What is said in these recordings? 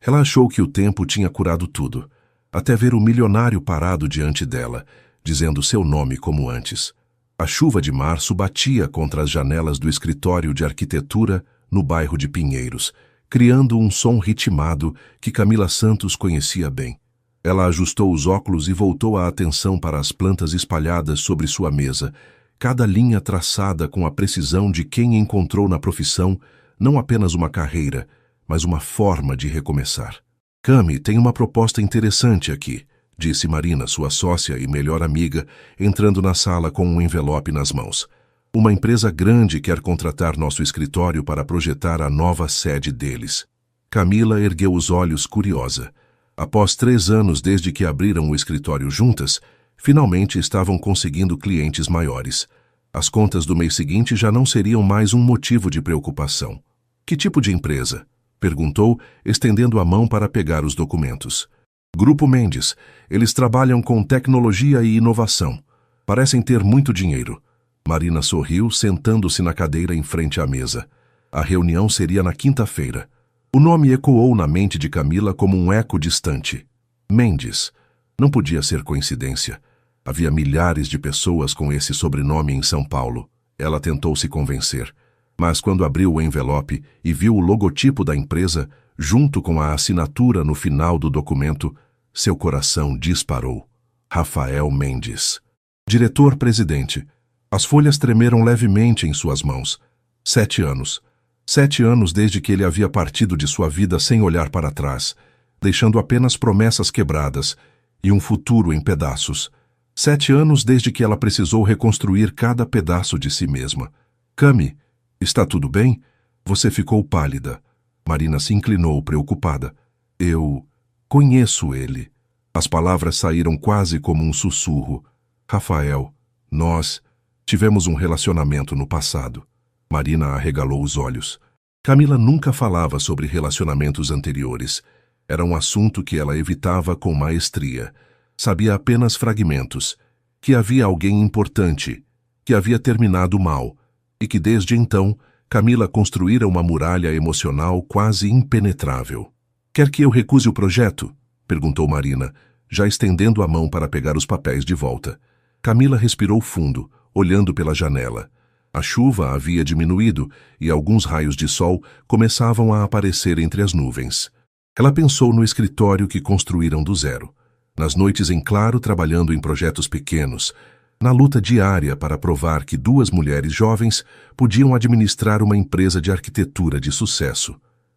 Ela achou que o tempo tinha curado tudo, até ver o milionário parado diante dela, dizendo seu nome como antes. A chuva de março batia contra as janelas do escritório de arquitetura no bairro de Pinheiros, criando um som ritmado que Camila Santos conhecia bem. Ela ajustou os óculos e voltou a atenção para as plantas espalhadas sobre sua mesa, cada linha traçada com a precisão de quem encontrou na profissão não apenas uma carreira, mas uma forma de recomeçar. Cami, tem uma proposta interessante aqui, disse Marina, sua sócia e melhor amiga, entrando na sala com um envelope nas mãos. Uma empresa grande quer contratar nosso escritório para projetar a nova sede deles. Camila ergueu os olhos curiosa. Após 3 anos desde que abriram o escritório juntas, finalmente estavam conseguindo clientes maiores. As contas do mês seguinte já não seriam mais um motivo de preocupação. Que tipo de empresa? Perguntou, estendendo a mão para pegar os documentos. Grupo Mendes. Eles trabalham com tecnologia e inovação. Parecem ter muito dinheiro. Marina sorriu, sentando-se na cadeira em frente à mesa. A reunião seria na quinta-feira. O nome ecoou na mente de Camila como um eco distante. Mendes. Não podia ser coincidência. Havia milhares de pessoas com esse sobrenome em São Paulo. Ela tentou se convencer. Mas quando abriu o envelope e viu o logotipo da empresa, junto com a assinatura no final do documento, seu coração disparou. Rafael Mendes. Diretor-presidente. As folhas tremeram levemente em suas mãos. 7 anos. 7 anos desde que ele havia partido de sua vida sem olhar para trás, deixando apenas promessas quebradas e um futuro em pedaços. 7 anos desde que ela precisou reconstruir cada pedaço de si mesma. Cami, está tudo bem? Você ficou pálida. Marina se inclinou, preocupada. Eu conheço ele. As palavras saíram quase como um sussurro. Rafael, nós tivemos um relacionamento no passado. Marina arregalou os olhos. Camila nunca falava sobre relacionamentos anteriores. Era um assunto que ela evitava com maestria. Sabia apenas fragmentos. Que havia alguém importante, que havia terminado mal, e que desde então Camila construíra uma muralha emocional quase impenetrável. Quer que eu recuse o projeto? Perguntou Marina, já estendendo a mão para pegar os papéis de volta. Camila respirou fundo, olhando pela janela. A chuva havia diminuído e alguns raios de sol começavam a aparecer entre as nuvens. Ela pensou no escritório que construíram do zero. Nas noites em claro, trabalhando em projetos pequenos, na luta diária para provar que 2 mulheres jovens podiam administrar uma empresa de arquitetura de sucesso.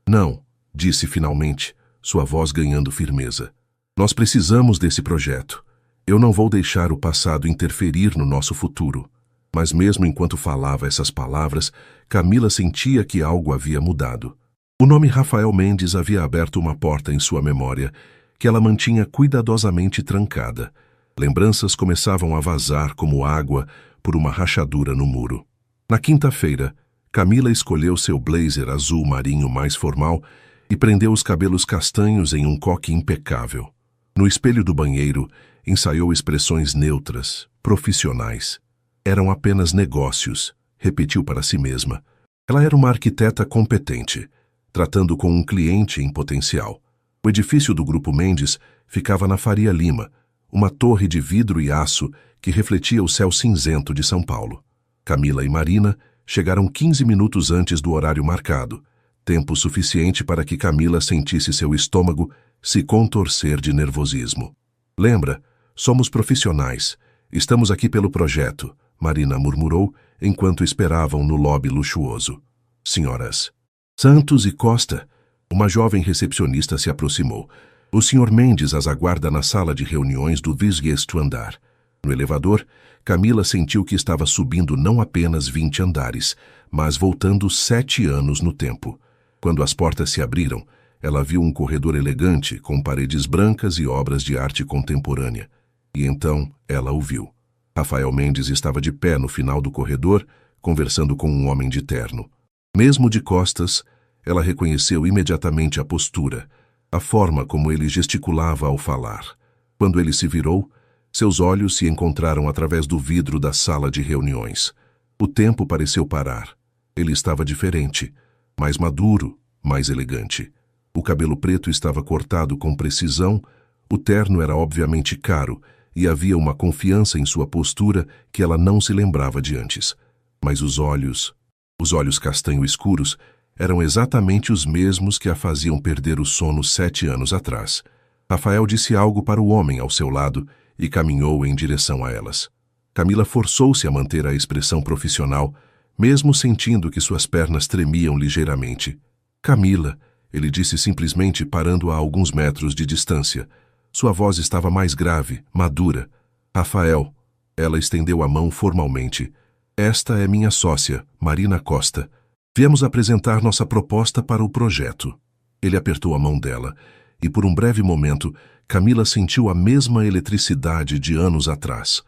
Não, disse finalmente, sua voz ganhando firmeza. Nós precisamos desse projeto. Eu não vou deixar o passado interferir no nosso futuro. Mas mesmo enquanto falava essas palavras, Camila sentia que algo havia mudado. O nome Rafael Mendes havia aberto uma porta em sua memória que ela mantinha cuidadosamente trancada. Lembranças começavam a vazar como água por uma rachadura no muro. Na quinta-feira, Camila escolheu seu blazer azul marinho mais formal e prendeu os cabelos castanhos em um coque impecável. No espelho do banheiro, ensaiou expressões neutras, profissionais. Eram apenas negócios, repetiu para si mesma. Ela era uma arquiteta competente, tratando com um cliente em potencial. O edifício do Grupo Mendes ficava na Faria Lima, uma torre de vidro e aço que refletia o céu cinzento de São Paulo. Camila e Marina chegaram 15 minutos antes do horário marcado, tempo suficiente para que Camila sentisse seu estômago se contorcer de nervosismo. Lembra, somos profissionais. Estamos aqui pelo projeto, Marina murmurou enquanto esperavam no lobby luxuoso. Senhoras Santos e Costa. Uma jovem recepcionista se aproximou. O Sr. Mendes as aguarda na sala de reuniões do 20º andar. No elevador, Camila sentiu que estava subindo não apenas 20 andares, mas voltando 7 anos no tempo. Quando as portas se abriram, ela viu um corredor elegante com paredes brancas e obras de arte contemporânea. E então ela o viu. Rafael Mendes estava de pé no final do corredor, conversando com um homem de terno. Mesmo de costas, ela reconheceu imediatamente a postura, a forma como ele gesticulava ao falar. Quando ele se virou, seus olhos se encontraram através do vidro da sala de reuniões. O tempo pareceu parar. Ele estava diferente, mais maduro, mais elegante. O cabelo preto estava cortado com precisão, o terno era obviamente caro e havia uma confiança em sua postura que ela não se lembrava de antes. Mas os olhos castanho escuros, eram exatamente os mesmos que a faziam perder o sono 7 anos atrás. Rafael disse algo para o homem ao seu lado e caminhou em direção a elas. Camila forçou-se a manter a expressão profissional, mesmo sentindo que suas pernas tremiam ligeiramente. Camila, ele disse simplesmente parando a alguns metros de distância. Sua voz estava mais grave, madura. Rafael, ela estendeu a mão formalmente. Esta é minha sócia, Marina Costa. Viemos apresentar nossa proposta para o projeto. Ele apertou a mão dela, e por um breve momento, Camila sentiu a mesma eletricidade de anos atrás.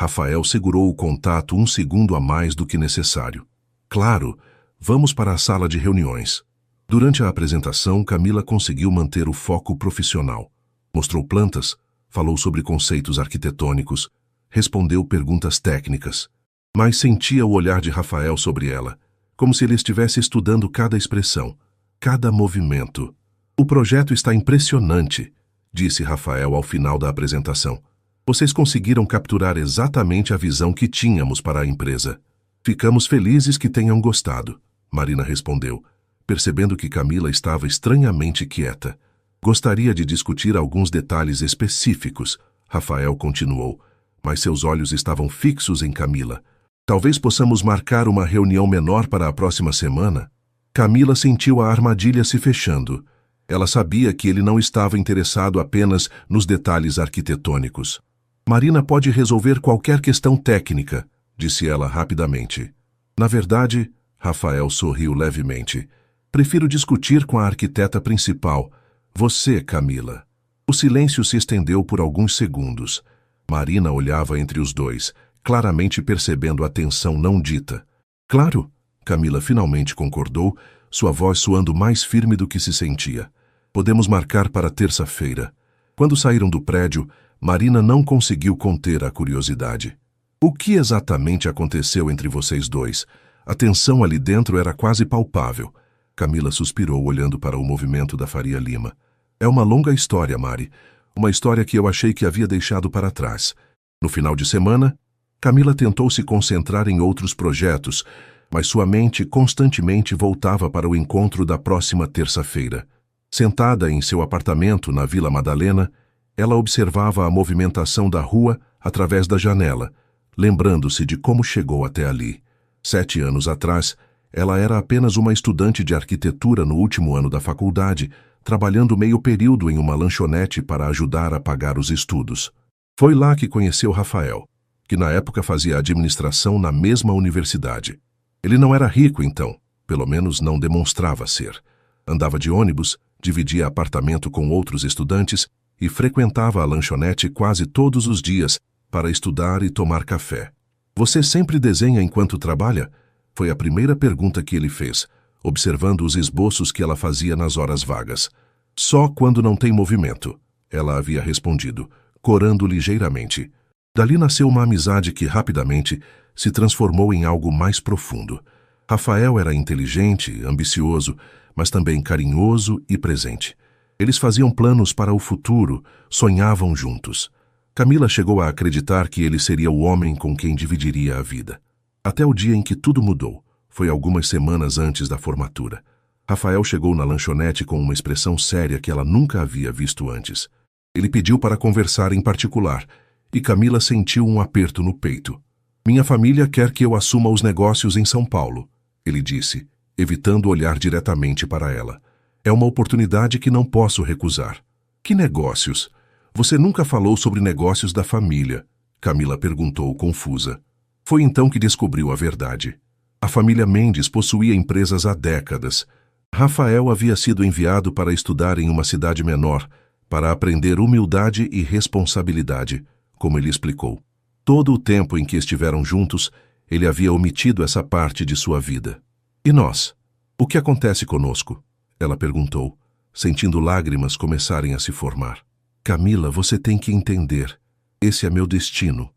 Rafael segurou o contato 1 segundo a mais do que necessário. Claro, vamos para a sala de reuniões. Durante a apresentação, Camila conseguiu manter o foco profissional. Mostrou plantas, falou sobre conceitos arquitetônicos, respondeu perguntas técnicas, mas sentia o olhar de Rafael sobre ela, como se ele estivesse estudando cada expressão, cada movimento. O projeto está impressionante, disse Rafael ao final da apresentação. Vocês conseguiram capturar exatamente a visão que tínhamos para a empresa. Ficamos felizes que tenham gostado, Marina respondeu, percebendo que Camila estava estranhamente quieta. Gostaria de discutir alguns detalhes específicos, Rafael continuou, mas seus olhos estavam fixos em Camila. Talvez possamos marcar uma reunião menor para a próxima semana? Camila sentiu a armadilha se fechando. Ela sabia que ele não estava interessado apenas nos detalhes arquitetônicos. Marina pode resolver qualquer questão técnica, disse ela rapidamente. Na verdade, Rafael sorriu levemente. Prefiro discutir com a arquiteta principal. Você, Camila. O silêncio se estendeu por alguns segundos. Marina olhava entre os dois, claramente percebendo a tensão não dita. Claro, Camila finalmente concordou, sua voz soando mais firme do que se sentia. Podemos marcar para terça-feira. Quando saíram do prédio, Marina não conseguiu conter a curiosidade. O que exatamente aconteceu entre vocês dois? A tensão ali dentro era quase palpável. Camila suspirou olhando para o movimento da Faria Lima. É uma longa história, Mari. Uma história que eu achei que havia deixado para trás. No final de semana, Camila tentou se concentrar em outros projetos, mas sua mente constantemente voltava para o encontro da próxima terça-feira. Sentada em seu apartamento na Vila Madalena, ela observava a movimentação da rua através da janela, lembrando-se de como chegou até ali. 7 anos atrás, ela era apenas uma estudante de arquitetura no último ano da faculdade, trabalhando meio período em uma lanchonete para ajudar a pagar os estudos. Foi lá que conheceu Rafael, que na época fazia administração na mesma universidade. Ele não era rico então, pelo menos não demonstrava ser. Andava de ônibus, dividia apartamento com outros estudantes e frequentava a lanchonete quase todos os dias para estudar e tomar café. Você sempre desenha enquanto trabalha? Foi a primeira pergunta que ele fez, observando os esboços que ela fazia nas horas vagas. Só quando não tem movimento, ela havia respondido, corando ligeiramente. Dali nasceu uma amizade que rapidamente se transformou em algo mais profundo. Rafael era inteligente, ambicioso, mas também carinhoso e presente. Eles faziam planos para o futuro, sonhavam juntos. Camila chegou a acreditar que ele seria o homem com quem dividiria a vida. Até o dia em que tudo mudou. Foi algumas semanas antes da formatura. Rafael chegou na lanchonete com uma expressão séria que ela nunca havia visto antes. Ele pediu para conversar em particular, e Camila sentiu um aperto no peito. Minha família quer que eu assuma os negócios em São Paulo, ele disse, evitando olhar diretamente para ela. É uma oportunidade que não posso recusar. Que negócios? Você nunca falou sobre negócios da família, Camila perguntou confusa. Foi então que descobriu a verdade. A família Mendes possuía empresas há décadas. Rafael havia sido enviado para estudar em uma cidade menor, para aprender humildade e responsabilidade, como ele explicou. Todo o tempo em que estiveram juntos, ele havia omitido essa parte de sua vida. E nós? O que acontece conosco? Ela perguntou, sentindo lágrimas começarem a se formar. Camila, você tem que entender. Esse é meu destino.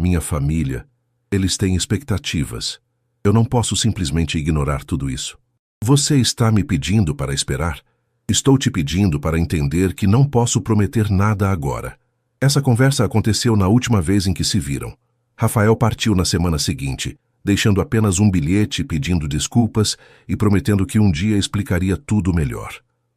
Minha família. Eles têm expectativas. Eu não posso simplesmente ignorar tudo isso. Você está me pedindo para esperar? Estou te pedindo para entender que não posso prometer nada agora. Essa conversa aconteceu na última vez em que se viram. Rafael partiu na semana seguinte, deixando apenas um bilhete pedindo desculpas e prometendo que um dia explicaria tudo melhor.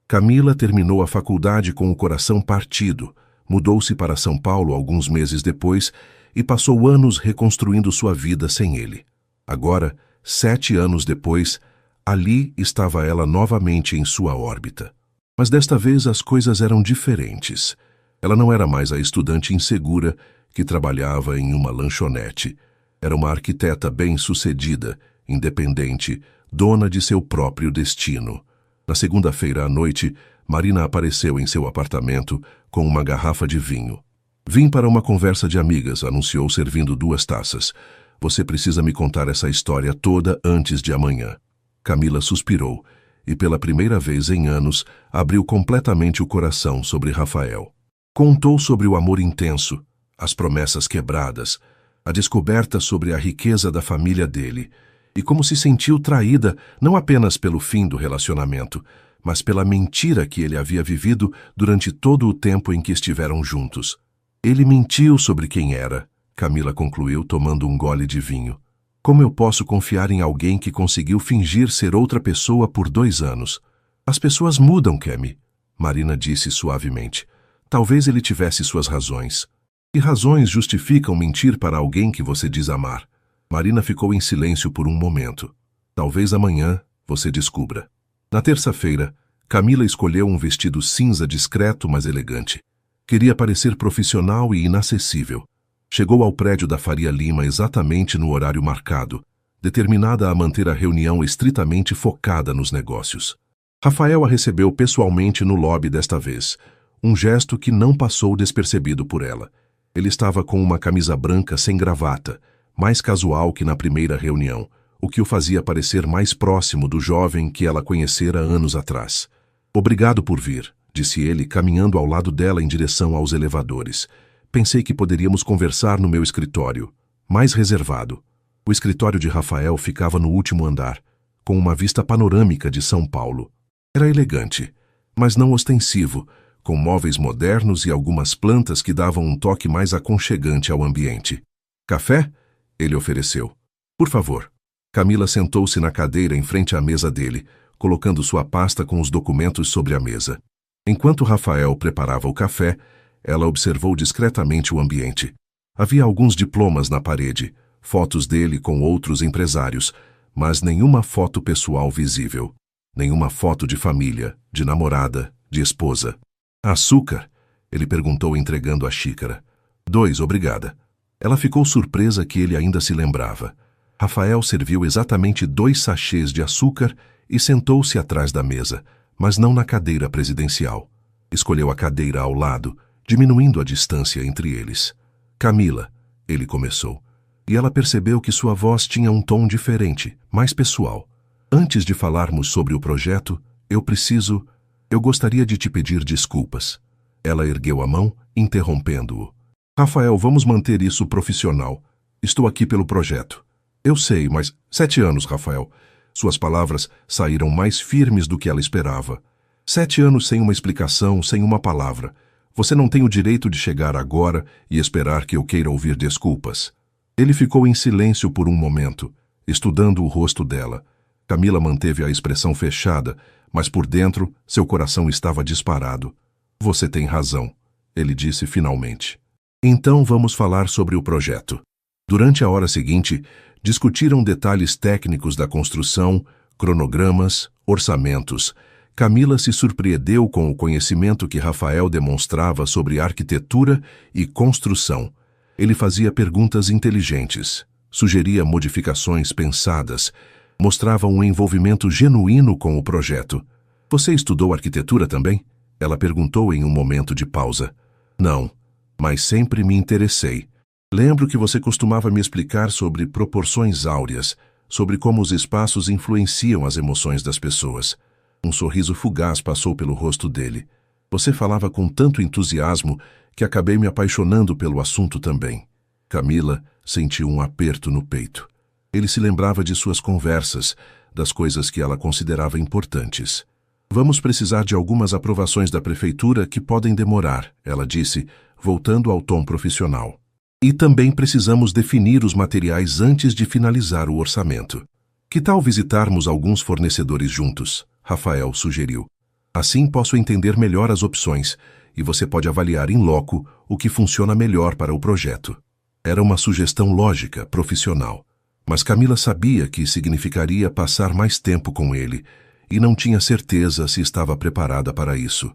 Camila terminou a faculdade com o coração partido, mudou-se para São Paulo alguns meses depois e passou anos reconstruindo sua vida sem ele. Agora, 7 anos depois, ali estava ela novamente em sua órbita. Mas desta vez as coisas eram diferentes. Ela não era mais a estudante insegura que trabalhava em uma lanchonete. Era uma arquiteta bem-sucedida, independente, dona de seu próprio destino. Na segunda-feira à noite, Marina apareceu em seu apartamento com uma garrafa de vinho. Vim para uma conversa de amigas, anunciou servindo 2 taças. Você precisa me contar essa história toda antes de amanhã. Camila suspirou e, pela primeira vez em anos, abriu completamente o coração sobre Rafael. Contou sobre o amor intenso, as promessas quebradas, a descoberta sobre a riqueza da família dele e como se sentiu traída não apenas pelo fim do relacionamento, mas pela mentira que ele havia vivido durante todo o tempo em que estiveram juntos. Ele mentiu sobre quem era, Camila concluiu tomando um gole de vinho. Como eu posso confiar em alguém que conseguiu fingir ser outra pessoa por 2 anos? As pessoas mudam, Kemi, Marina disse suavemente. Talvez ele tivesse suas razões. Que razões justificam mentir para alguém que você diz amar? Marina ficou em silêncio por um momento. Talvez amanhã você descubra. Na terça-feira, Camila escolheu um vestido cinza discreto, mas elegante. Queria parecer profissional e inacessível. Chegou ao prédio da Faria Lima exatamente no horário marcado, determinada a manter a reunião estritamente focada nos negócios. Rafael a recebeu pessoalmente no lobby desta vez, um gesto que não passou despercebido por ela. Ele estava com uma camisa branca sem gravata, mais casual que na primeira reunião, o que o fazia parecer mais próximo do jovem que ela conhecera anos atrás. Obrigado por vir, disse ele, caminhando ao lado dela em direção aos elevadores. Pensei que poderíamos conversar no meu escritório, mais reservado. O escritório de Rafael ficava no último andar, com uma vista panorâmica de São Paulo. Era elegante, mas não ostensivo, com móveis modernos e algumas plantas que davam um toque mais aconchegante ao ambiente. Café? Ele ofereceu. Por favor. Camila sentou-se na cadeira em frente à mesa dele, colocando sua pasta com os documentos sobre a mesa. Enquanto Rafael preparava o café, ela observou discretamente o ambiente. Havia alguns diplomas na parede, fotos dele com outros empresários, mas nenhuma foto pessoal visível. Nenhuma foto de família, de namorada, de esposa. Açúcar? Ele perguntou entregando a xícara. 2, obrigada. Ela ficou surpresa que ele ainda se lembrava. Rafael serviu exatamente 2 sachês de açúcar e sentou-se atrás da mesa, mas não na cadeira presidencial. Escolheu a cadeira ao lado, diminuindo a distância entre eles. Camila, ele começou, e ela percebeu que sua voz tinha um tom diferente, mais pessoal. Antes de falarmos sobre o projeto, eu gostaria de te pedir desculpas. Ela ergueu a mão, interrompendo-o. Rafael, vamos manter isso profissional. Estou aqui pelo projeto. Eu sei, mas 7 anos, Rafael. Suas palavras saíram mais firmes do que ela esperava. 7 anos sem uma explicação, sem uma palavra. Você não tem o direito de chegar agora e esperar que eu queira ouvir desculpas. Ele ficou em silêncio por um momento, estudando o rosto dela. Camila manteve a expressão fechada, mas por dentro seu coração estava disparado. Você tem razão, ele disse finalmente. Então vamos falar sobre o projeto. Durante a hora seguinte, discutiram detalhes técnicos da construção, cronogramas, orçamentos. Camila se surpreendeu com o conhecimento que Rafael demonstrava sobre arquitetura e construção. Ele fazia perguntas inteligentes, sugeria modificações pensadas, mostrava um envolvimento genuíno com o projeto. Você estudou arquitetura também? Ela perguntou em um momento de pausa. Não, mas sempre me interessei. Lembro que você costumava me explicar sobre proporções áureas, sobre como os espaços influenciam as emoções das pessoas. Um sorriso fugaz passou pelo rosto dele. Você falava com tanto entusiasmo que acabei me apaixonando pelo assunto também. Camila sentiu um aperto no peito. Ele se lembrava de suas conversas, das coisas que ela considerava importantes. Vamos precisar de algumas aprovações da prefeitura que podem demorar, ela disse, voltando ao tom profissional. E também precisamos definir os materiais antes de finalizar o orçamento. Que tal visitarmos alguns fornecedores juntos? Rafael sugeriu. Assim posso entender melhor as opções e você pode avaliar em loco o que funciona melhor para o projeto. Era uma sugestão lógica, profissional. Mas Camila sabia que significaria passar mais tempo com ele e não tinha certeza se estava preparada para isso.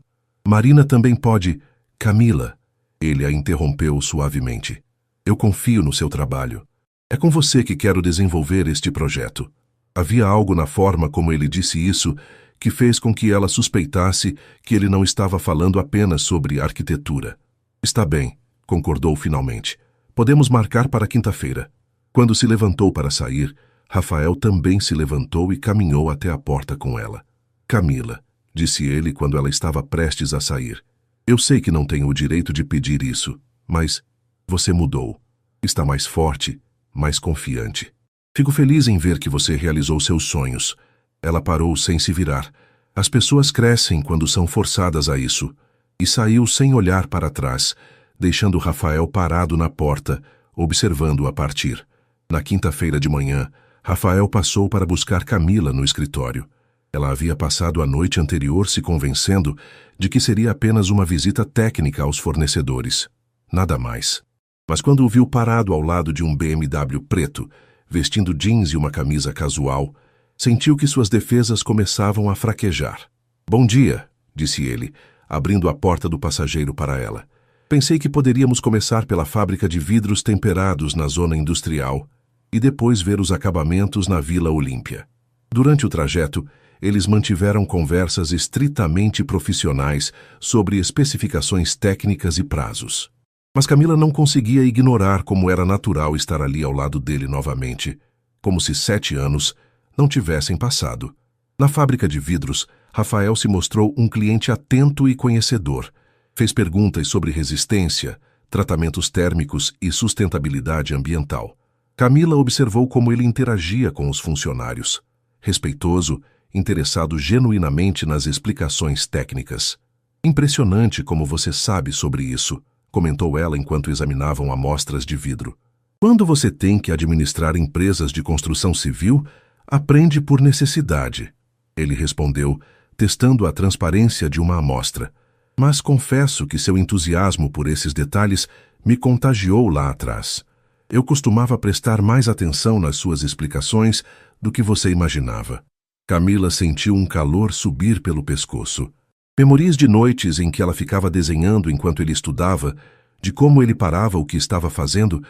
Marina também pode... Camila, ele a interrompeu suavemente. Eu confio no seu trabalho. É com você que quero desenvolver este projeto. Havia algo na forma como ele disse isso que fez com que ela suspeitasse que ele não estava falando apenas sobre arquitetura. Está bem, concordou finalmente. Podemos marcar para quinta-feira. Quando se levantou para sair, Rafael também se levantou e caminhou até a porta com ela. Camila, disse ele quando ela estava prestes a sair. Eu sei que não tenho o direito de pedir isso, mas você mudou. Está mais forte, mais confiante. Fico feliz em ver que você realizou seus sonhos. Ela parou sem se virar. As pessoas crescem quando são forçadas a isso. E saiu sem olhar para trás, deixando Rafael parado na porta, observando-a partir. Na quinta-feira de manhã, Rafael passou para buscar Camila no escritório. Ela havia passado a noite anterior se convencendo de que seria apenas uma visita técnica aos fornecedores. Nada mais. Mas quando o viu parado ao lado de um BMW preto, vestindo jeans e uma camisa casual, sentiu que suas defesas começavam a fraquejar. Bom dia, disse ele, abrindo a porta do passageiro para ela. Pensei que poderíamos começar pela fábrica de vidros temperados na zona industrial e depois ver os acabamentos na Vila Olímpia. Durante o trajeto, eles mantiveram conversas estritamente profissionais sobre especificações técnicas e prazos. Mas Camila não conseguia ignorar como era natural estar ali ao lado dele novamente, como se 7 anos não tivessem passado. Na fábrica de vidros, Rafael se mostrou um cliente atento e conhecedor. Fez perguntas sobre resistência, tratamentos térmicos e sustentabilidade ambiental. Camila observou como ele interagia com os funcionários. Respeitoso, interessado genuinamente nas explicações técnicas. Impressionante como você sabe sobre isso, comentou ela enquanto examinavam amostras de vidro. Quando você tem que administrar empresas de construção civil, aprende por necessidade. Ele respondeu, testando a transparência de uma amostra. Mas confesso que seu entusiasmo por esses detalhes me contagiou lá atrás. Eu costumava prestar mais atenção nas suas explicações do que você imaginava. Camila sentiu um calor subir pelo pescoço. Memorias de noites em que ela ficava desenhando enquanto ele estudava, de como ele parava o que estava fazendo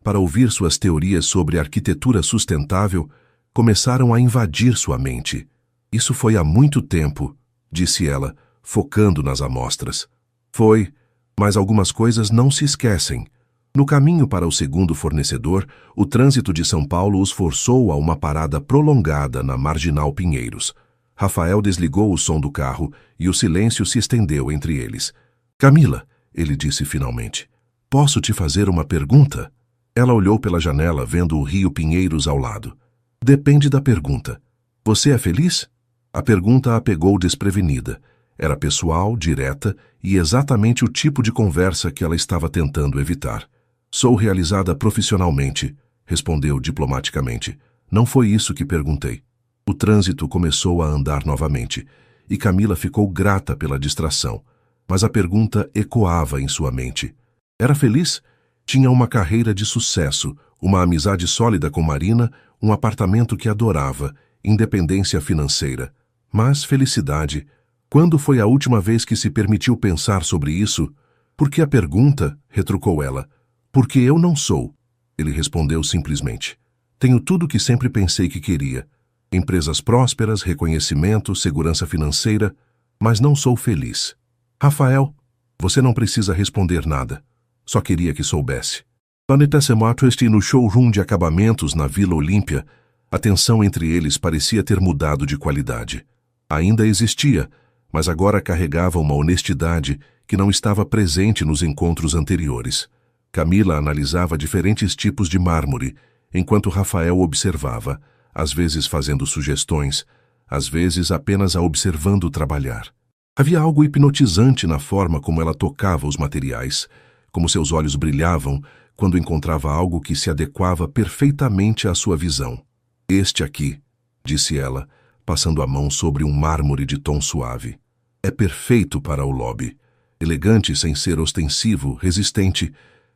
para ouvir suas teorias sobre arquitetura sustentável, começaram a invadir sua mente. Isso foi há muito tempo, disse ela, focando nas amostras. Foi, mas algumas coisas não se esquecem. No caminho para o segundo fornecedor, o trânsito de São Paulo os forçou a uma parada prolongada na Marginal Pinheiros. Rafael desligou o som do carro e o silêncio se estendeu entre eles. Camila, ele disse finalmente, posso te fazer uma pergunta? Ela olhou pela janela vendo o rio Pinheiros ao lado. Depende da pergunta. Você é feliz? A pergunta a pegou desprevenida. Era pessoal, direta e exatamente o tipo de conversa que ela estava tentando evitar. Sou realizada profissionalmente, respondeu diplomaticamente. Não foi isso que perguntei. O trânsito começou a andar novamente, e Camila ficou grata pela distração. Mas a pergunta ecoava em sua mente. Era feliz? Tinha uma carreira de sucesso, uma amizade sólida com Marina, um apartamento que adorava, independência financeira. Mas felicidade. Quando foi a última vez que se permitiu pensar sobre isso? Porque a pergunta, retrucou ela. Porque eu não sou. Ele respondeu simplesmente. Tenho tudo o que sempre pensei que queria. Empresas prósperas, reconhecimento, segurança financeira, mas não sou feliz. Rafael, você não precisa responder nada. Só queria que soubesse. Planeta Sematwest no showroom de acabamentos na Vila Olímpia, a tensão entre eles parecia ter mudado de qualidade. Ainda existia, mas agora carregava uma honestidade que não estava presente nos encontros anteriores. Camila analisava diferentes tipos de mármore, enquanto Rafael observava, às vezes fazendo sugestões, às vezes apenas a observando trabalhar. Havia algo hipnotizante na forma como ela tocava os materiais, como seus olhos brilhavam quando encontrava algo que se adequava perfeitamente à sua visão. Este aqui, disse ela, passando a mão sobre um mármore de tom suave. É perfeito para o lobby. Elegante sem ser ostensivo, resistente,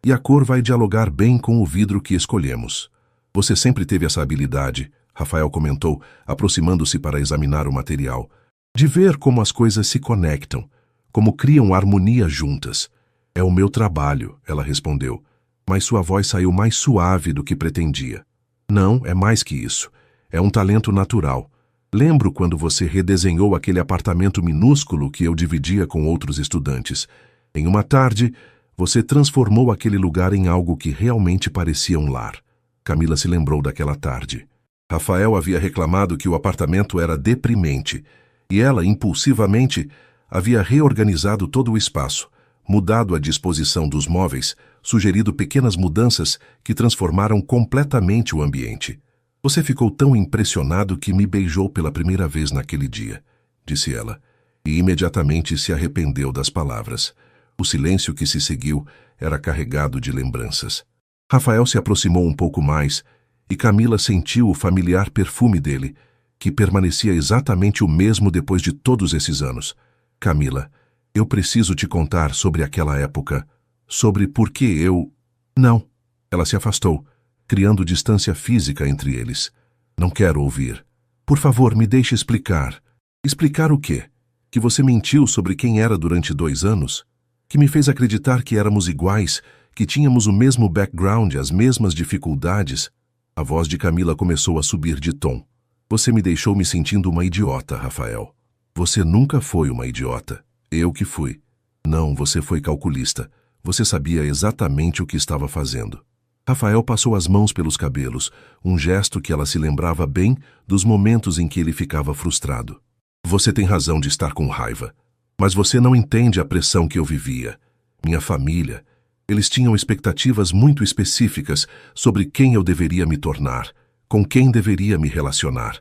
e a cor vai dialogar bem com o vidro que escolhemos. Você sempre teve essa habilidade, Rafael comentou, aproximando-se para examinar o material, de ver como as coisas se conectam, como criam harmonia juntas. É o meu trabalho, ela respondeu, mas sua voz saiu mais suave do que pretendia. Não, é mais que isso. É um talento natural. Lembro quando você redesenhou aquele apartamento minúsculo que eu dividia com outros estudantes. Em uma tarde, você transformou aquele lugar em algo que realmente parecia um lar. Camila se lembrou daquela tarde. Rafael havia reclamado que o apartamento era deprimente, e ela, impulsivamente, havia reorganizado todo o espaço, mudado a disposição dos móveis, sugerido pequenas mudanças que transformaram completamente o ambiente. Você ficou tão impressionado que me beijou pela primeira vez naquele dia, disse ela, e imediatamente se arrependeu das palavras. O silêncio que se seguiu era carregado de lembranças. Rafael se aproximou um pouco mais e Camila sentiu o familiar perfume dele, que permanecia exatamente o mesmo depois de todos esses anos. Camila, eu preciso te contar sobre aquela época, sobre por que eu... Não. Ela se afastou, criando distância física entre eles. Não quero ouvir. Por favor, me deixe explicar. Explicar o quê? Que você mentiu sobre quem era durante 2 anos? Que me fez acreditar que éramos iguais, que tínhamos o mesmo background, as mesmas dificuldades? A voz de Camila começou a subir de tom. Você me deixou me sentindo uma idiota, Rafael. Você nunca foi uma idiota. Eu que fui. Não, você foi calculista. Você sabia exatamente o que estava fazendo. Rafael passou as mãos pelos cabelos, um gesto que ela se lembrava bem dos momentos em que ele ficava frustrado. Você tem razão de estar com raiva. Mas você não entende a pressão que eu vivia. Minha família. Eles tinham expectativas muito específicas sobre quem eu deveria me tornar, com quem deveria me relacionar.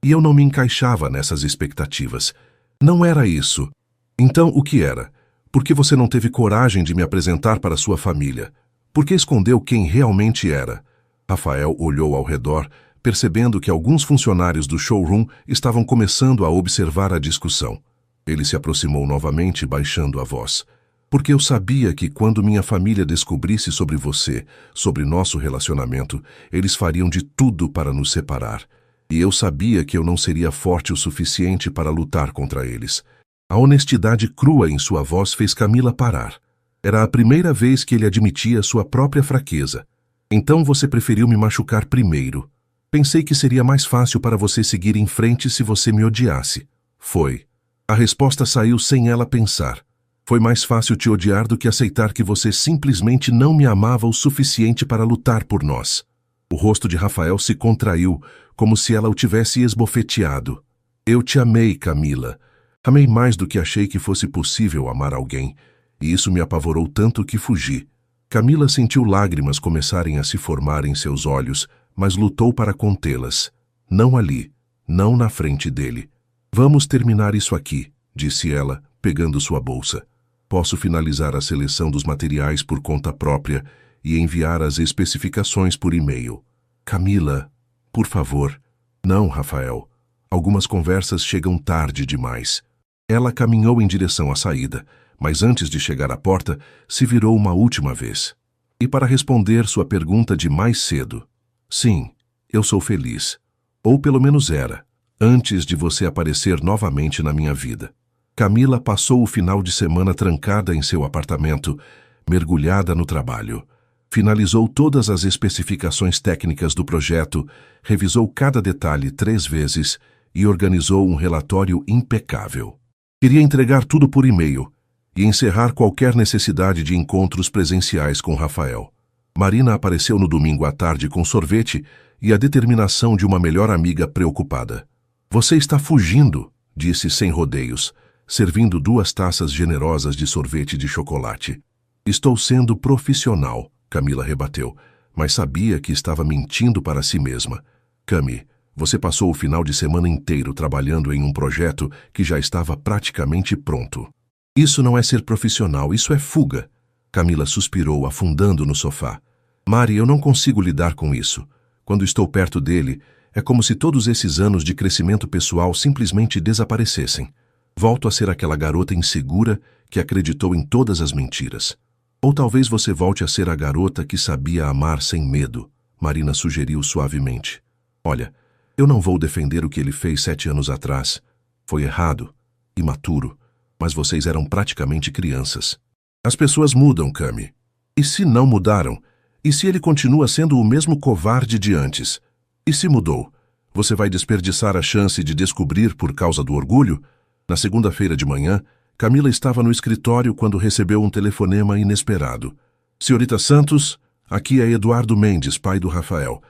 E eu não me encaixava nessas expectativas. Não era isso. Então, o que era? Por que você não teve coragem de me apresentar para sua família? Por que escondeu quem realmente era? Rafael olhou ao redor, percebendo que alguns funcionários do showroom estavam começando a observar a discussão. Ele se aproximou novamente, baixando a voz. Porque eu sabia que quando minha família descobrisse sobre você, sobre nosso relacionamento, eles fariam de tudo para nos separar. E eu sabia que eu não seria forte o suficiente para lutar contra eles. A honestidade crua em sua voz fez Camila parar. Era a primeira vez que ele admitia sua própria fraqueza. Então você preferiu me machucar primeiro. Pensei que seria mais fácil para você seguir em frente se você me odiasse. Foi. A resposta saiu sem ela pensar. Foi mais fácil te odiar do que aceitar que você simplesmente não me amava o suficiente para lutar por nós. O rosto de Rafael se contraiu, como se ela o tivesse esbofeteado. Eu te amei, Camila. Amei mais do que achei que fosse possível amar alguém, e isso me apavorou tanto que fugi. Camila sentiu lágrimas começarem a se formar em seus olhos, mas lutou para contê-las. Não ali, não na frente dele. Vamos terminar isso aqui, disse ela, pegando sua bolsa. Posso finalizar a seleção dos materiais por conta própria e enviar as especificações por e-mail. Camila, por favor. Não, Rafael. Algumas conversas chegam tarde demais. Ela caminhou em direção à saída, mas antes de chegar à porta, se virou uma última vez. E para responder sua pergunta de mais cedo. Sim, eu sou feliz. Ou pelo menos era, antes de você aparecer novamente na minha vida. Camila passou o final de semana trancada em seu apartamento, mergulhada no trabalho. Finalizou todas as especificações técnicas do projeto, revisou cada detalhe 3 vezes e organizou um relatório impecável. Queria entregar tudo por e-mail e encerrar qualquer necessidade de encontros presenciais com Rafael. Marina apareceu no domingo à tarde com sorvete e a determinação de uma melhor amiga preocupada. Você está fugindo, disse sem rodeios, servindo 2 taças generosas de sorvete de chocolate. Estou sendo profissional, Camila rebateu, mas sabia que estava mentindo para si mesma. Cami, Você passou o final de semana inteiro trabalhando em um projeto que já estava praticamente pronto. Isso não é ser profissional, isso é fuga. Camila suspirou, afundando no sofá. Mari, eu não consigo lidar com isso. Quando estou perto dele, é como se todos esses anos de crescimento pessoal simplesmente desaparecessem. Volto a ser aquela garota insegura que acreditou em todas as mentiras. Ou talvez você volte a ser a garota que sabia amar sem medo, Marina sugeriu suavemente. Olha, eu não vou defender o que ele fez 7 anos atrás. Foi errado, imaturo, mas vocês eram praticamente crianças. As pessoas mudam, Cami. E se não mudaram? E se ele continua sendo o mesmo covarde de antes? E se mudou? Você vai desperdiçar a chance de descobrir por causa do orgulho? Na segunda-feira de manhã, Camila estava no escritório quando recebeu um telefonema inesperado. Senhorita Santos, aqui é Eduardo Mendes, pai do Rafael.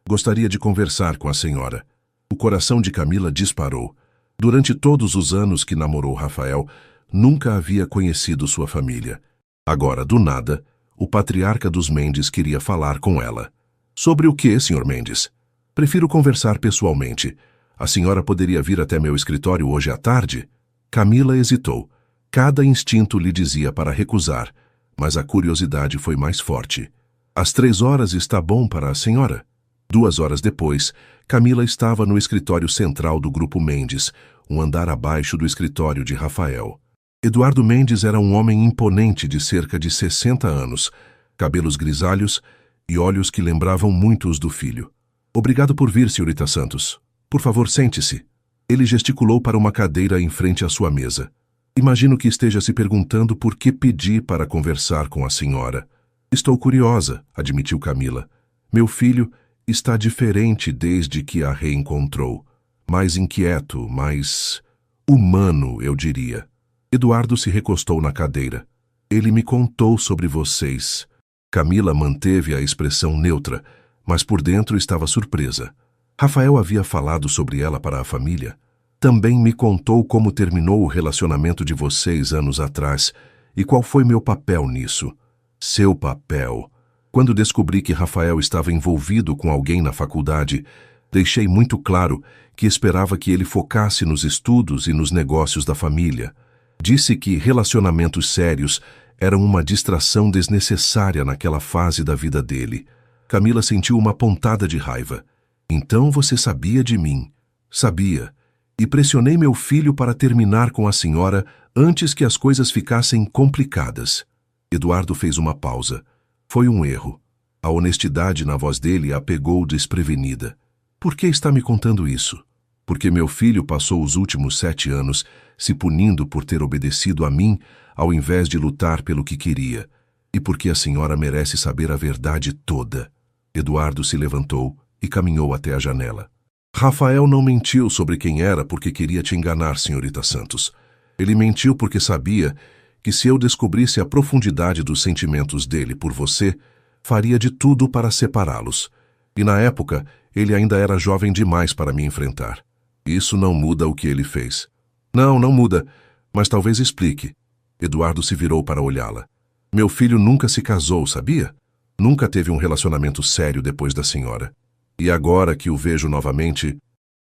Gostaria de conversar com a senhora. O coração de Camila disparou. Durante todos os anos que namorou Rafael, nunca havia conhecido sua família. Agora, do nada, o patriarca dos Mendes queria falar com ela. Sobre o que, Sr. Mendes? Prefiro conversar pessoalmente. A senhora poderia vir até meu escritório hoje à tarde? Camila hesitou. Cada instinto lhe dizia para recusar, mas a curiosidade foi mais forte. Às 3 horas está bom para a senhora? 2 horas depois, Camila estava no escritório central do Grupo Mendes, um andar abaixo do escritório de Rafael. Eduardo Mendes era um homem imponente de cerca de 60 anos, cabelos grisalhos e olhos que lembravam muito os do filho. Obrigado por vir, senhorita Santos. Por favor, sente-se. Ele gesticulou para uma cadeira em frente à sua mesa. Imagino que esteja se perguntando por que pedi para conversar com a senhora. Estou curiosa, admitiu Camila. Meu filho está diferente desde que a reencontrou. Mais inquieto, mais humano, eu diria. Eduardo se recostou na cadeira. Ele me contou sobre vocês. Camila manteve a expressão neutra, mas por dentro estava surpresa. Rafael havia falado sobre ela para a família. Também me contou como terminou o relacionamento de vocês anos atrás e qual foi meu papel nisso. Seu papel. Quando descobri que Rafael estava envolvido com alguém na faculdade, deixei muito claro que esperava que ele focasse nos estudos e nos negócios da família. Disse que relacionamentos sérios eram uma distração desnecessária naquela fase da vida dele. Camila sentiu uma pontada de raiva. Então você sabia de mim. Sabia. E pressionei meu filho para terminar com a senhora antes que as coisas ficassem complicadas. Eduardo fez uma pausa. Foi um erro. A honestidade na voz dele a pegou desprevenida. Por que está me contando isso? Porque meu filho passou os últimos 7 anos se punindo por ter obedecido a mim ao invés de lutar pelo que queria. E porque a senhora merece saber a verdade toda. Eduardo se levantou e caminhou até a janela. Rafael não mentiu sobre quem era porque queria te enganar, senhorita Santos. Ele mentiu porque sabia que se eu descobrisse a profundidade dos sentimentos dele por você, faria de tudo para separá-los. E na época, ele ainda era jovem demais para me enfrentar. Isso não muda o que ele fez. Não, não muda, mas talvez explique. Eduardo se virou para olhá-la. Meu filho nunca se casou, sabia? Nunca teve um relacionamento sério depois da senhora. E agora que o vejo novamente,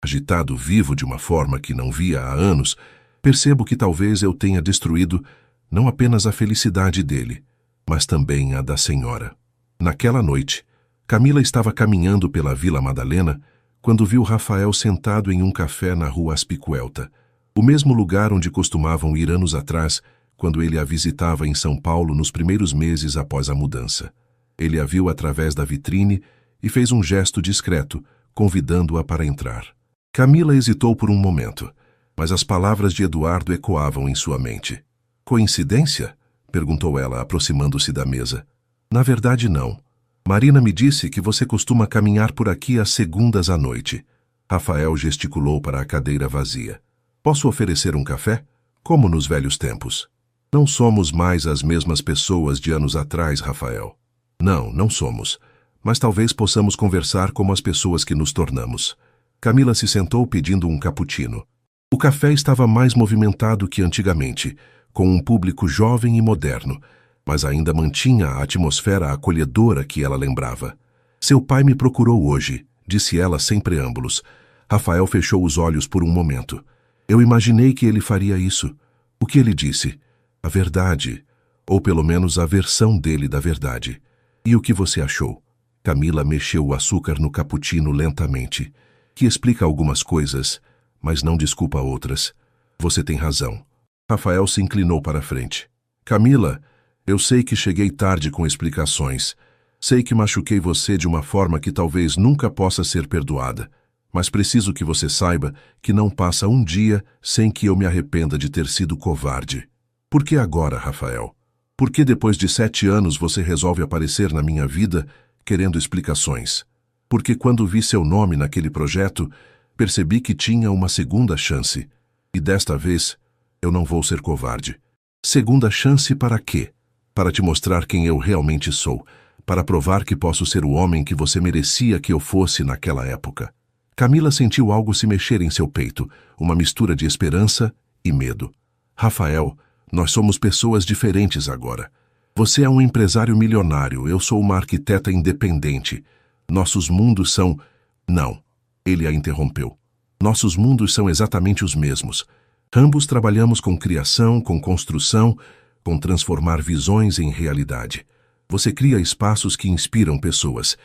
agitado vivo de uma forma que não via há anos, percebo que talvez eu tenha destruído não apenas a felicidade dele, mas também a da senhora. Naquela noite, Camila estava caminhando pela Vila Madalena quando viu Rafael sentado em um café na rua Aspicuelta, o mesmo lugar onde costumavam ir anos atrás, quando ele a visitava em São Paulo nos primeiros meses após a mudança. Ele a viu através da vitrine e fez um gesto discreto, convidando-a para entrar. Camila hesitou por um momento, mas as palavras de Eduardo ecoavam em sua mente. Coincidência? Perguntou ela, aproximando-se da mesa. Na verdade, não. Marina me disse que você costuma caminhar por aqui às segundas à noite. Rafael gesticulou para a cadeira vazia. Posso oferecer um café? Como nos velhos tempos. Não somos mais as mesmas pessoas de anos atrás, Rafael. Não, não somos. Mas talvez possamos conversar como as pessoas que nos tornamos. Camila se sentou pedindo um cappuccino. O café estava mais movimentado que antigamente, com um público jovem e moderno, mas ainda mantinha a atmosfera acolhedora que ela lembrava. Seu pai me procurou hoje, disse ela sem preâmbulos. Rafael fechou os olhos por um momento. Eu imaginei que ele faria isso. O que ele disse? A verdade, ou pelo menos a versão dele da verdade. E o que você achou? Camila mexeu o açúcar no cappuccino lentamente, que explica algumas coisas, mas não desculpa outras. Você tem razão. Rafael se inclinou para a frente. Camila, eu sei que cheguei tarde com explicações. Sei que machuquei você de uma forma que talvez nunca possa ser perdoada. Mas preciso que você saiba que não passa um dia sem que eu me arrependa de ter sido covarde. Por que agora, Rafael? Por que depois de 7 anos você resolve aparecer na minha vida querendo explicações? Porque quando vi seu nome naquele projeto, percebi que tinha uma segunda chance. E desta vez, eu não vou ser covarde. Segunda chance para quê? Para te mostrar quem eu realmente sou. Para provar que posso ser o homem que você merecia que eu fosse naquela época. Camila sentiu algo se mexer em seu peito, uma mistura de esperança e medo. Rafael, nós somos pessoas diferentes agora. Você é um empresário milionário, eu sou uma arquiteta independente. Nossos mundos são... Não, ele a interrompeu. Nossos mundos são exatamente os mesmos. Ambos trabalhamos com criação, com construção, com transformar visões em realidade. Você cria espaços que inspiram pessoas.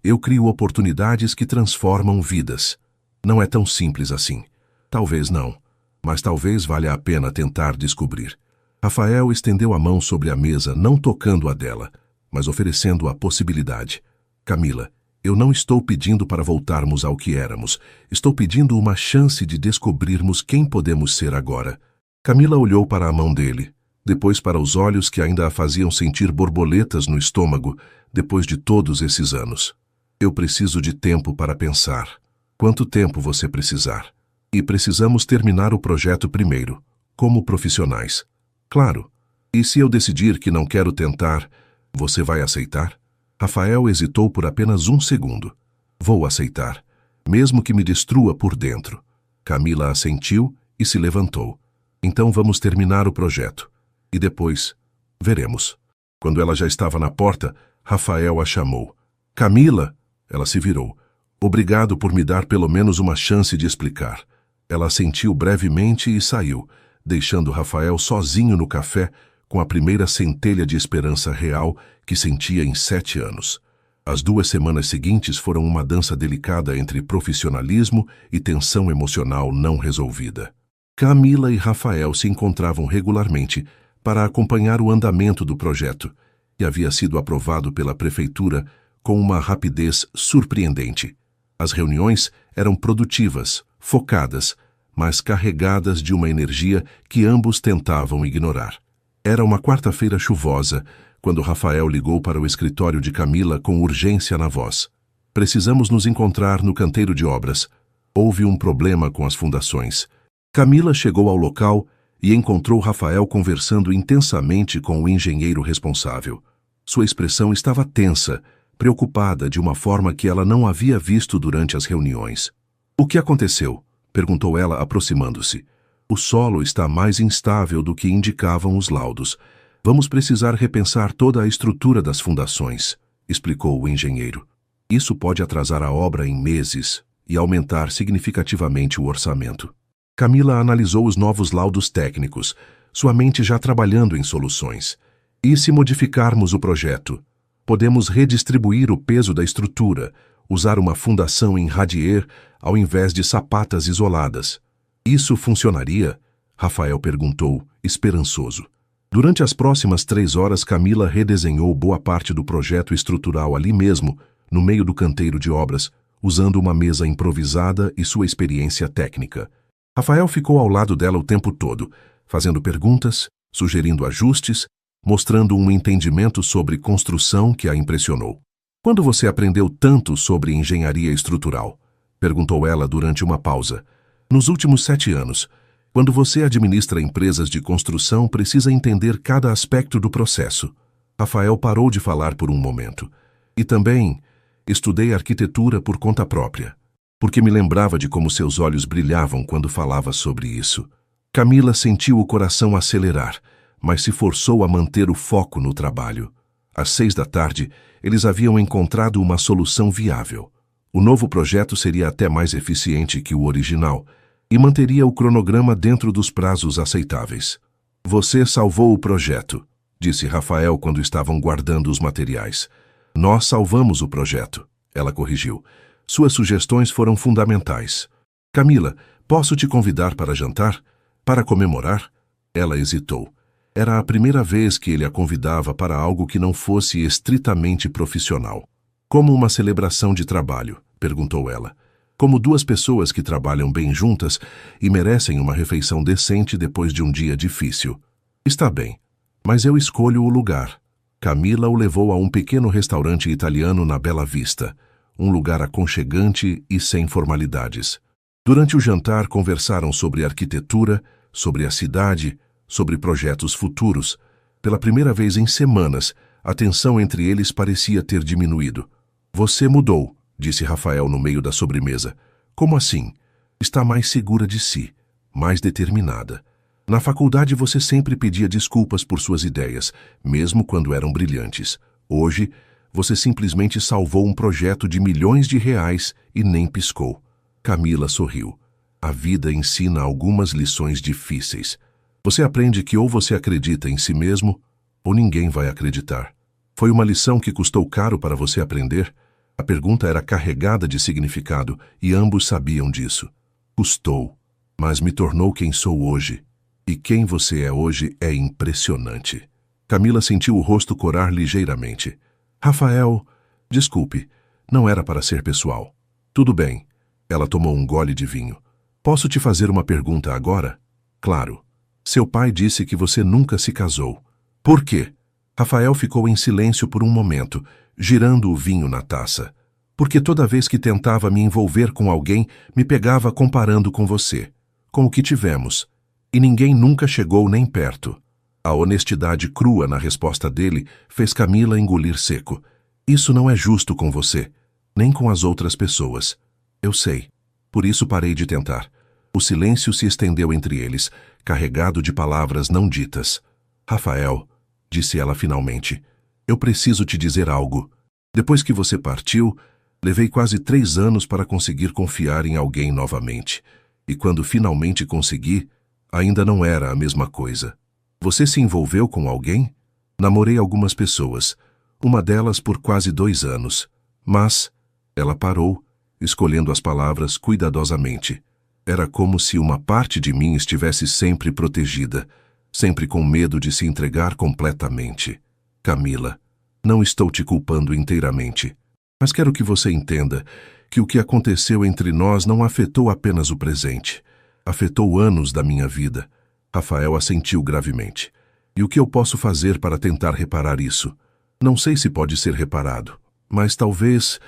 Eu crio oportunidades que transformam vidas. Não é tão simples assim. Talvez não, mas talvez valha a pena tentar descobrir. Rafael estendeu a mão sobre a mesa, não tocando a dela, mas oferecendo a possibilidade. Camila, eu não estou pedindo para voltarmos ao que éramos. Estou pedindo uma chance de descobrirmos quem podemos ser agora. Camila olhou para a mão dele, depois para os olhos que ainda a faziam sentir borboletas no estômago, depois de todos esses anos. Eu preciso de tempo para pensar. Quanto tempo você precisar? E precisamos terminar o projeto primeiro, como profissionais. Claro. E se eu decidir que não quero tentar, você vai aceitar? Rafael hesitou por apenas um segundo. Vou aceitar, mesmo que me destrua por dentro. Camila assentiu e se levantou. Então vamos terminar o projeto. E depois, veremos. Quando ela já estava na porta, Rafael a chamou. Camila! Ela se virou. Obrigado por me dar pelo menos uma chance de explicar. Ela assentiu brevemente e saiu, deixando Rafael sozinho no café com a primeira centelha de esperança real que sentia em 7 anos. As 2 semanas seguintes foram uma dança delicada entre profissionalismo e tensão emocional não resolvida. Camila e Rafael se encontravam regularmente para acompanhar o andamento do projeto, que havia sido aprovado pela prefeitura com uma rapidez surpreendente. As reuniões eram produtivas, focadas, mas carregadas de uma energia que ambos tentavam ignorar. Era uma quarta-feira chuvosa, quando Rafael ligou para o escritório de Camila com urgência na voz. Precisamos nos encontrar no canteiro de obras. Houve um problema com as fundações. Camila chegou ao local e encontrou Rafael conversando intensamente com o engenheiro responsável. Sua expressão estava tensa, preocupada de uma forma que ela não havia visto durante as reuniões. O que aconteceu? Perguntou ela, aproximando-se. O solo está mais instável do que indicavam os laudos. Vamos precisar repensar toda a estrutura das fundações, explicou o engenheiro. Isso pode atrasar a obra em meses e aumentar significativamente o orçamento. Camila analisou os novos laudos técnicos, sua mente já trabalhando em soluções. E se modificarmos o projeto? Podemos redistribuir o peso da estrutura, usar uma fundação em radier ao invés de sapatas isoladas. Isso funcionaria? Rafael perguntou, esperançoso. Durante as próximas 3 horas, Camila redesenhou boa parte do projeto estrutural ali mesmo, no meio do canteiro de obras, usando uma mesa improvisada e sua experiência técnica. Rafael ficou ao lado dela o tempo todo, fazendo perguntas, sugerindo ajustes, mostrando um entendimento sobre construção que a impressionou. Quando você aprendeu tanto sobre engenharia estrutural? Perguntou ela durante uma pausa. Nos últimos 7 anos. Quando você administra empresas de construção, precisa entender cada aspecto do processo. Rafael parou de falar por um momento. E também estudei arquitetura por conta própria, porque me lembrava de como seus olhos brilhavam quando falava sobre isso. Camila sentiu o coração acelerar, mas se forçou a manter o foco no trabalho. Às 6 da tarde, eles haviam encontrado uma solução viável. O novo projeto seria até mais eficiente que o original e manteria o cronograma dentro dos prazos aceitáveis. Você salvou o projeto, disse Rafael quando estavam guardando os materiais. Nós salvamos o projeto, ela corrigiu. Suas sugestões foram fundamentais. Camila, posso te convidar para jantar? Para comemorar? Ela hesitou. Era a primeira vez que ele a convidava para algo que não fosse estritamente profissional. Como uma celebração de trabalho, perguntou ela. Como duas pessoas que trabalham bem juntas e merecem uma refeição decente depois de um dia difícil. Está bem, mas eu escolho o lugar. Camila o levou a um pequeno restaurante italiano na Bela Vista, um lugar aconchegante e sem formalidades. Durante o jantar conversaram sobre arquitetura, sobre a cidade, sobre projetos futuros. Pela primeira vez em semanas, a tensão entre eles parecia ter diminuído. Você mudou, disse Rafael no meio da sobremesa. Como assim? Está mais segura de si, mais determinada. Na faculdade você sempre pedia desculpas por suas ideias, mesmo quando eram brilhantes. Hoje, você simplesmente salvou um projeto de milhões de reais e nem piscou. Camila sorriu. A vida ensina algumas lições difíceis. Você aprende que ou você acredita em si mesmo, ou ninguém vai acreditar. Foi uma lição que custou caro para você aprender? A pergunta era carregada de significado e ambos sabiam disso. Custou, mas me tornou quem sou hoje. E quem você é hoje é impressionante. Camila sentiu o rosto corar ligeiramente. Rafael, desculpe, não era para ser pessoal. Tudo bem. Ela tomou um gole de vinho. Posso te fazer uma pergunta agora? Claro. Seu pai disse que você nunca se casou. Por quê? Rafael ficou em silêncio por um momento, girando o vinho na taça. Porque toda vez que tentava me envolver com alguém, me pegava comparando com você, com o que tivemos. E ninguém nunca chegou nem perto. A honestidade crua na resposta dele fez Camila engolir seco. Isso não é justo com você, nem com as outras pessoas. Eu sei. Por isso parei de tentar. O silêncio se estendeu entre eles, carregado de palavras não ditas. Rafael, disse ela finalmente, eu preciso te dizer algo. Depois que você partiu, levei quase 3 anos para conseguir confiar em alguém novamente. E quando finalmente consegui, ainda não era a mesma coisa. Você se envolveu com alguém? Namorei algumas pessoas, uma delas por quase 2 anos. Mas, ela parou, escolhendo as palavras cuidadosamente. Era como se uma parte de mim estivesse sempre protegida, sempre com medo de se entregar completamente. Camila, não estou te culpando inteiramente, mas quero que você entenda que o que aconteceu entre nós não afetou apenas o presente. Afetou anos da minha vida. Rafael assentiu gravemente. E o que eu posso fazer para tentar reparar isso? Não sei se pode ser reparado, mas talvez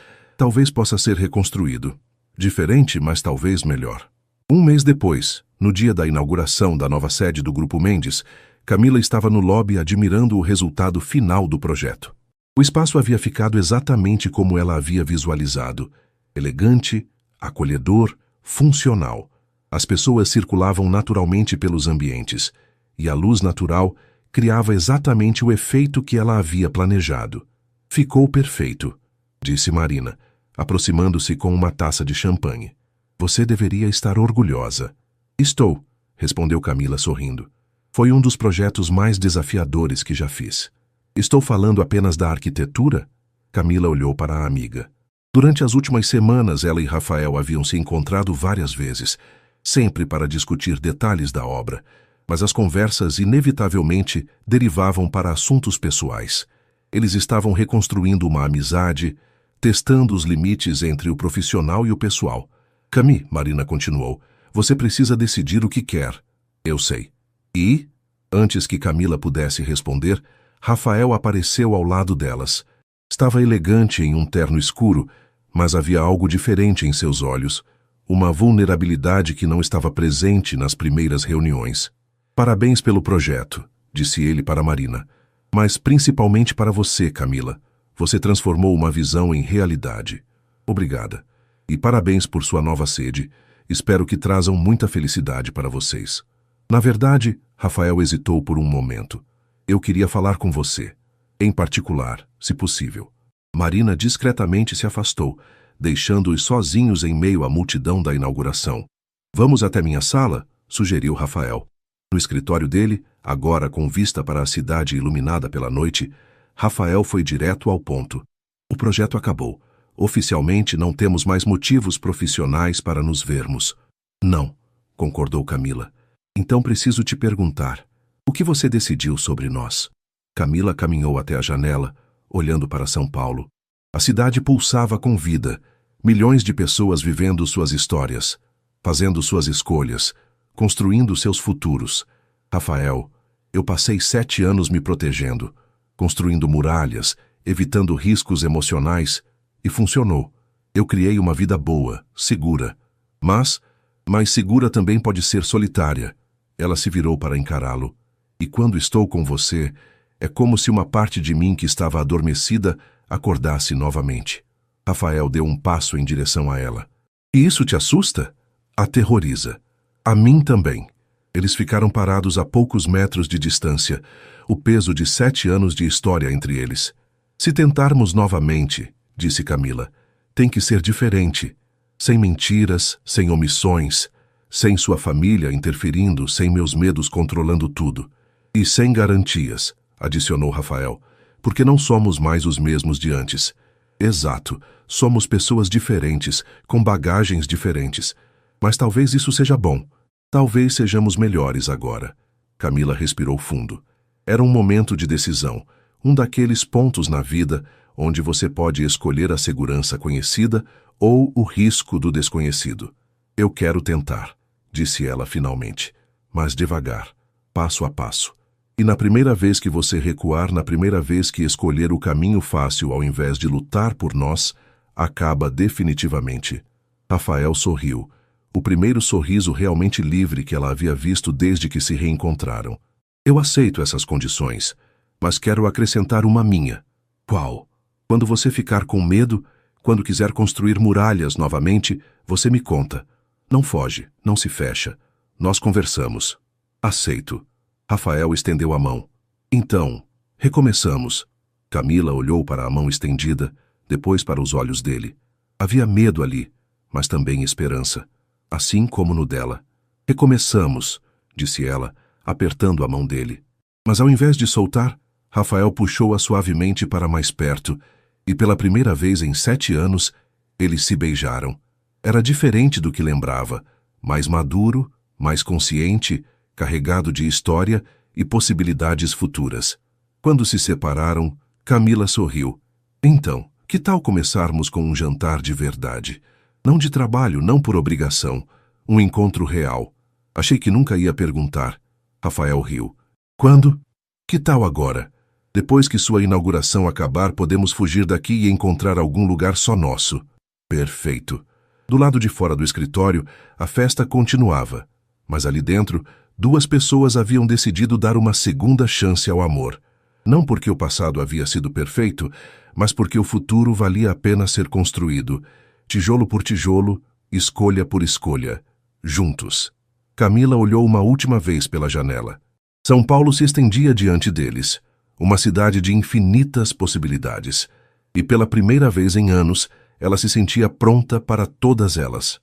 possa ser reconstruído. Diferente, mas talvez melhor. 1 mês depois, no dia da inauguração da nova sede do Grupo Mendes, Camila estava no lobby admirando o resultado final do projeto. O espaço havia ficado exatamente como ela havia visualizado. Elegante, acolhedor, funcional. As pessoas circulavam naturalmente pelos ambientes, e a luz natural criava exatamente o efeito que ela havia planejado. Ficou perfeito, disse Marina, aproximando-se com uma taça de champanhe. Você deveria estar orgulhosa. Estou, respondeu Camila sorrindo. Foi um dos projetos mais desafiadores que já fiz. Estou falando apenas da arquitetura? Camila olhou para a amiga. Durante as últimas semanas, ela e Rafael haviam se encontrado várias vezes, sempre para discutir detalhes da obra, mas as conversas inevitavelmente derivavam para assuntos pessoais. Eles estavam reconstruindo uma amizade, testando os limites entre o profissional e o pessoal. Cami, Marina continuou, você precisa decidir o que quer. Eu sei. E, antes que Camila pudesse responder, Rafael apareceu ao lado delas. Estava elegante em um terno escuro, mas havia algo diferente em seus olhos, uma vulnerabilidade que não estava presente nas primeiras reuniões. Parabéns pelo projeto, disse ele para Marina, mas principalmente para você, Camila. Você transformou uma visão em realidade. Obrigada. E parabéns por sua nova sede. Espero que trazam muita felicidade para vocês. Na verdade, Rafael hesitou por um momento. Eu queria falar com você. Em particular, se possível. Marina discretamente se afastou, deixando-os sozinhos em meio à multidão da inauguração. Vamos até minha sala? Sugeriu Rafael. No escritório dele, agora com vista para a cidade iluminada pela noite, Rafael foi direto ao ponto. O projeto acabou. Oficialmente não temos mais motivos profissionais para nos vermos. Não, concordou Camila. Então preciso te perguntar, o que você decidiu sobre nós? Camila caminhou até a janela, olhando para São Paulo. A cidade pulsava com vida, milhões de pessoas vivendo suas histórias, fazendo suas escolhas, construindo seus futuros. Rafael, eu passei 7 anos me protegendo, construindo muralhas, evitando riscos emocionais, e funcionou. Eu criei uma vida boa, segura. Mas segura também pode ser solitária. Ela se virou para encará-lo. E quando estou com você, é como se uma parte de mim que estava adormecida acordasse novamente. Rafael deu um passo em direção a ela. E isso te assusta? Aterroriza. A mim também. Eles ficaram parados a poucos metros de distância, o peso de 7 anos de história entre eles. Se tentarmos novamente, disse Camila, tem que ser diferente. Sem mentiras, sem omissões, sem sua família interferindo, sem meus medos controlando tudo. E sem garantias, adicionou Rafael, porque não somos mais os mesmos de antes. Exato, somos pessoas diferentes, com bagagens diferentes. Mas talvez isso seja bom. Talvez sejamos melhores agora. Camila respirou fundo. Era um momento de decisão, um daqueles pontos na vida onde você pode escolher a segurança conhecida ou o risco do desconhecido. Eu quero tentar, disse ela finalmente, mas devagar, passo a passo. E na primeira vez que você recuar, na primeira vez que escolher o caminho fácil ao invés de lutar por nós, acaba definitivamente. Rafael sorriu, o primeiro sorriso realmente livre que ela havia visto desde que se reencontraram. Eu aceito essas condições, mas quero acrescentar uma minha. Qual? Quando você ficar com medo, quando quiser construir muralhas novamente, você me conta. Não foge, não se fecha. Nós conversamos. Aceito. Rafael estendeu a mão. Então, recomeçamos. Camila olhou para a mão estendida, depois para os olhos dele. Havia medo ali, mas também esperança, assim como no dela. Recomeçamos, disse ela, apertando a mão dele. Mas ao invés de soltar, Rafael puxou-a suavemente para mais perto, e pela primeira vez em 7 anos, eles se beijaram. Era diferente do que lembrava, mais maduro, mais consciente, carregado de história e possibilidades futuras. Quando se separaram, Camila sorriu. Então, que tal começarmos com um jantar de verdade? Não de trabalho, não por obrigação. Um encontro real. Achei que nunca ia perguntar. Rafael riu. Quando? Que tal agora? Depois que sua inauguração acabar, podemos fugir daqui e encontrar algum lugar só nosso. Perfeito. Do lado de fora do escritório, a festa continuava. Mas ali dentro, 2 pessoas haviam decidido dar uma segunda chance ao amor. Não porque o passado havia sido perfeito, mas porque o futuro valia a pena ser construído. Tijolo por tijolo, escolha por escolha. Juntos. Camila olhou uma última vez pela janela. São Paulo se estendia diante deles. Uma cidade de infinitas possibilidades. E pela primeira vez em anos, ela se sentia pronta para todas elas.